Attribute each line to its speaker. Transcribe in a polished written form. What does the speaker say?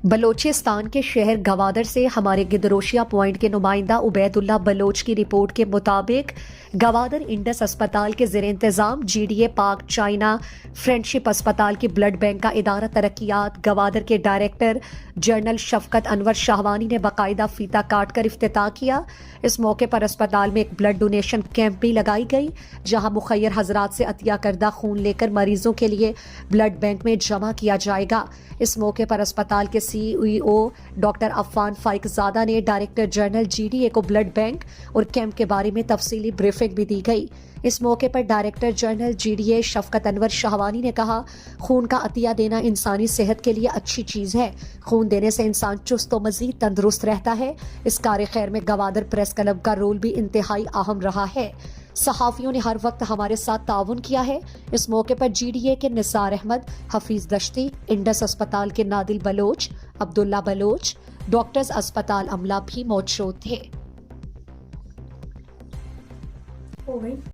Speaker 1: بلوچستان کے شہر گوادر سے ہمارے گدروشیا پوائنٹ کے نمائندہ عبید اللہ بلوچ کی رپورٹ کے مطابق گوادر انڈس اسپتال کے زیر انتظام جی ڈی اے پاک چائنا فرینڈشپ اسپتال کی بلڈ بینک کا ادارہ ترقیات گوادر کے ڈائریکٹر جنرل شفقت انور شاہوانی نے باقاعدہ فیتہ کاٹ کر افتتاح کیا۔ اس موقع پر اسپتال میں ایک بلڈ ڈونیشن کیمپ بھی لگائی گئی، جہاں مخیر حضرات سے عطیہ کردہ خون لے کر مریضوں کے لیے بلڈ بینک میں جمع کیا جائے گا۔ اس موقع پر اسپتال کے سی ای او ڈاکٹر عفان فائق زادہ نے director general G D A کو بلڈ بینک اور کیمپ کے بارے میں تفصیلی بریفنگ بھی دی گئی۔ اس موقع پر director general G D A Shafqat Anwar Shahwani نے کہا، خون کا عطیہ دینا انسانی صحت کے لیے اچھی چیز ہے۔ خون دینے سے انسان چست و مزید تندرست رہتا ہے۔ اس کار خیر میں گوادر پریس کلب کا رول بھی انتہائی اہم رہا ہے۔ صحافیوں نے ہر وقت ہمارے ساتھ تعاون کیا ہے۔ اس موقع پر جی ڈی اے کے نثار احمد، حفیظ دشتی، انڈس اسپتال کے نادل بلوچ، عبداللہ بلوچ، ڈاکٹرز اسپتال عملہ بھی موجود تھے۔